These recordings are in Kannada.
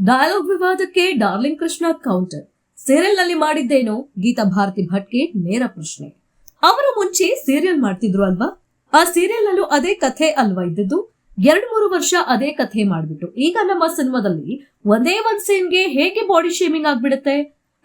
ಡಯಲಾಗ್ ವಿವಾದಕ್ಕೆ ಡಾರ್ಲಿಂಗ್ ಕೃಷ್ಣ ಕೌಂಟರ್. ಸೀರಿಯಲ್ ನಲ್ಲಿ ಮಾಡಿದ್ದೇನೋ ಗೀತಾ ಭಾರತಿ ಭಟ್ಗೆ ನೇರ ಪ್ರಶ್ನೆ. ಅವರು ಮುಂಚೆ ಸೀರಿಯಲ್ ಮಾಡ್ತಿದ್ರು ಅಲ್ವಾ? ಆ ಸೀರಿಯಲ್ ನಲ್ಲೂ ಅದೇ ಕಥೆ ಅಲ್ವಾ ಇದ್ದದ್ದು? 2-3 ವರ್ಷ ಅದೇ ಕಥೆ ಮಾಡ್ಬಿಟ್ಟು ಈಗ ನಮ್ಮ ಸಿನಿಮಾದಲ್ಲಿ ಒಂದೇ ಒಂದ್ ಸೀನ್ಗೆ ಹೇಗೆ ಬಾಡಿ ಶೇಮಿಂಗ್ ಆಗ್ಬಿಡುತ್ತೆ?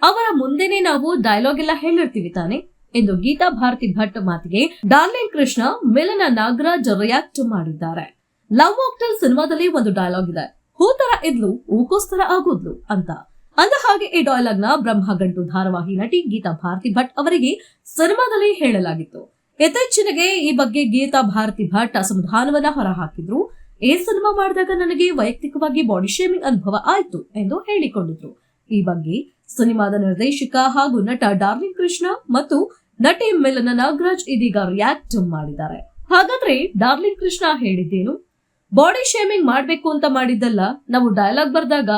ಅವರ ಮುಂದೆನೆ ನಾವು ಡೈಲಾಗ್ ಎಲ್ಲ ಹೇಳಿರ್ತೀವಿ ತಾನೆ ಎಂದು ಗೀತಾ ಭಾರತಿ ಭಟ್ ಮಾತಿಗೆ ಡಾರ್ಲಿಂಗ್ ಕೃಷ್ಣ ಮಿಲನ ನಾಗರಾಜ್ ರಿಯಾಕ್ಟ್ ಮಾಡಿದ್ದಾರೆ. ಲವ್ ಆಕ್ಟರ್ ಸಿನಿಮಾದಲ್ಲಿ ಒಂದು ಡೈಲಾಗ್ ಇದೆ, ಹೂ ತರ ಇದ್ಲು ಹೂಕೋಸ್ತರ ಆಗೋದ್ಲು ಅಂತ. ಅಂದ ಹಾಗೆ ಈ ಡೈಲಾಗ್ ನ ಬ್ರಹ್ಮಗಂಟು ಧಾರಾವಾಹಿ ನಟಿ ಗೀತಾ ಭಾರತಿ ಭಟ್ ಅವರಿಗೆ ಸಿನಿಮಾದಲ್ಲಿ ಹೇಳಲಾಗಿತ್ತು. ಇತ್ತೀಚೆಗೆ ಈ ಬಗ್ಗೆ ಗೀತಾ ಭಾರತಿ ಭಟ್ ಅಸಮಾಧಾನವನ್ನ ಹೊರಹಾಕಿದ್ರು. ಈ ಸಿನಿಮಾ ಮಾಡಿದಾಗ ನನಗೆ ವೈಯಕ್ತಿಕವಾಗಿ ಬಾಡಿ ಶೇಮಿಂಗ್ ಅನುಭವ ಆಯ್ತು ಎಂದು ಹೇಳಿಕೊಂಡಿದ್ರು. ಈ ಬಗ್ಗೆ ಸಿನಿಮಾದ ನಿರ್ದೇಶಕ ಹಾಗೂ ನಟ ಡಾರ್ಲಿಂಗ್ ಕೃಷ್ಣ ಮತ್ತು ನಟಿ ಮಿಲನ ನಾಗರಾಜ್ ಇದೀಗ ರಿಯಾಕ್ಟ್ ಮಾಡಿದ್ದಾರೆ. ಹಾಗಾದ್ರೆ ಡಾರ್ಲಿಂಗ್ ಕೃಷ್ಣ ಹೇಳಿದ್ದೇನು? ಬಾಡಿ ಶೇಮಿಂಗ್ ಮಾಡ್ಬೇಕು ಅಂತ ಮಾಡಿದ್ದಲ್ಲ, ನಾವು ಡೈಲಾಗ್ ಬರ್ದಾಗ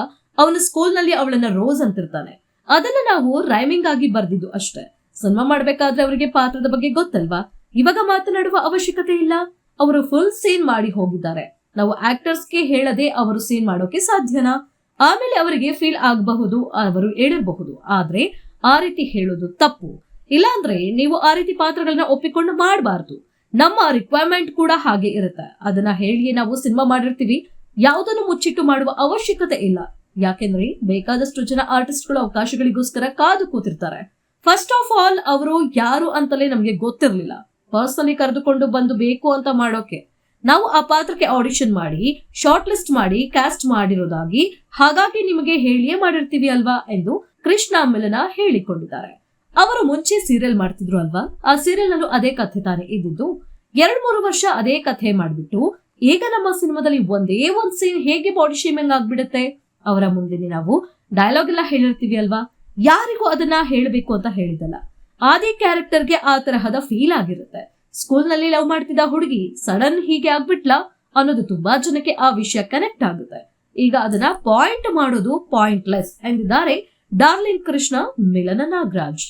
ಅವನು ಸ್ಕೂಲ್ ನಲ್ಲಿ ಅವಳನ್ನ ರೋಸ್ ಅಂತಿರ್ತಾನೆ, ಅದನ್ನ ನಾವು ರೈಮಿಂಗ್ ಆಗಿ ಬರ್ದಿದ್ದು ಅಷ್ಟೇ. ಸಿನಿಮಾ ಮಾಡ್ಬೇಕಾದ್ರೆ ಅವರಿಗೆ ಪಾತ್ರದ ಬಗ್ಗೆ ಗೊತ್ತಲ್ವಾ? ಇವಾಗ ಮಾತನಾಡುವ ಅವಶ್ಯಕತೆ ಇಲ್ಲ. ಅವರು ಫುಲ್ ಸೀನ್ ಮಾಡಿ ಹೋಗಿದ್ದಾರೆ. ನಾವು ಆಕ್ಟರ್ಸ್ಗೆ ಹೇಳದೆ ಅವರು ಸೀನ್ ಮಾಡೋಕೆ ಸಾಧ್ಯನಾ? ಆಮೇಲೆ ಅವರಿಗೆ ಫೀಲ್ ಆಗಬಹುದು, ಅವರು ಹೇಳಿರಬಹುದು, ಆದ್ರೆ ಆ ರೀತಿ ಹೇಳೋದು ತಪ್ಪು. ಇಲ್ಲಾಂದ್ರೆ ನೀವು ಆ ರೀತಿ ಪಾತ್ರಗಳನ್ನ ಒಪ್ಪಿಕೊಂಡು ಮಾಡಬಾರ್ದು. ನಮ್ಮ ರಿಕ್ವೈರ್ಮೆಂಟ್ ಕೂಡ ಹಾಗೆ ಇರುತ್ತೆ. ಅದನ್ನ ಹೇಳಿಯೇ ನಾವು ಸಿನಿಮಾ ಮಾಡಿರ್ತೀವಿ. ಯಾವುದನ್ನು ಮುಚ್ಚಿಟ್ಟು ಮಾಡುವ ಅವಶ್ಯಕತೆ ಇಲ್ಲ. ಯಾಕೆಂದ್ರೆ ಬೇಕಾದಷ್ಟು ಜನ ಆರ್ಟಿಸ್ಟ್ಗಳು ಅವಕಾಶಗಳಿಗೋಸ್ಕರ ಕಾದು ಕೂತಿರ್ತಾರೆ. ಫಸ್ಟ್ ಆಫ್ ಆಲ್ ಅವರು ಯಾರು ಅಂತಲೇ ನಮ್ಗೆ ಗೊತ್ತಿರ್ಲಿಲ್ಲ. ಪರ್ಸನಲಿ ಕರೆದುಕೊಂಡು ಬಂದು ಬೇಕು ಅಂತ ಮಾಡೋಕೆ ನಾವು ಆ ಪಾತ್ರಕ್ಕೆ ಆಡಿಷನ್ ಮಾಡಿ ಶಾರ್ಟ್ ಲಿಸ್ಟ್ ಮಾಡಿ ಕ್ಯಾಸ್ಟ್ ಮಾಡಿರೋದಾಗಿ, ಹಾಗಾಗಿ ನಿಮಗೆ ಹೇಳಿಯೇ ಮಾಡಿರ್ತೀವಿ ಅಲ್ವಾ ಎಂದು ಕೃಷ್ಣ ಮಿಲನ ಹೇಳಿಕೊಂಡಿದ್ದಾರೆ. ಅವರು ಮುಂಚೆ ಸೀರಿಯಲ್ ಮಾಡ್ತಿದ್ರು ಅಲ್ವಾ? ಆ ಸೀರಿಯಲ್ ನಲ್ಲೂ ಅದೇ ಕಥೆ ತಾನೆ ಇದ್ದಿದ್ದು. 2-3 ವರ್ಷ ಅದೇ ಕಥೆ ಮಾಡ್ಬಿಟ್ಟು ಈಗ ನಮ್ಮ ಸಿನಿಮಾದಲ್ಲಿ ಒಂದೇ ಒಂದ್ ಸೀನ್ ಹೇಗೆ ಬಾಡಿ ಶೇಮಿಂಗ್ ಆಗ್ಬಿಡುತ್ತೆ? ಅವರ ಮುಂದೆ ನಾವು ಡೈಲಾಗ್ ಎಲ್ಲ ಹೇಳಿರ್ತೀವಿ ಅಲ್ವಾ? ಯಾರಿಗೂ ಅದನ್ನ ಹೇಳಬೇಕು ಅಂತ ಹೇಳಿದಲ್ಲ. ಆದಿ ಕ್ಯಾರೆಕ್ಟರ್ಗೆ ಆ ತರಹದ ಫೀಲ್ ಆಗಿರುತ್ತೆ. ಸ್ಕೂಲ್ ನಲ್ಲಿ ಲವ್ ಮಾಡ್ತಿದ್ದ ಹುಡುಗಿ ಸಡನ್ ಹೀಗೆ ಆಗ್ಬಿಟ್ಲಾ ಅನ್ನೋದು ತುಂಬಾ ಜನಕ್ಕೆ ಆ ವಿಷಯ ಕನೆಕ್ಟ್ ಆಗುತ್ತೆ. ಈಗ ಅದನ್ನ ಪಾಯಿಂಟ್ ಮಾಡೋದು ಪಾಯಿಂಟ್ಲೆಸ್ ಎಂದಿದ್ದಾರೆ ಡಾರ್ಲಿಂಗ್ ಕೃಷ್ಣ ಮಿಲನ ನಾಗರಾಜ್.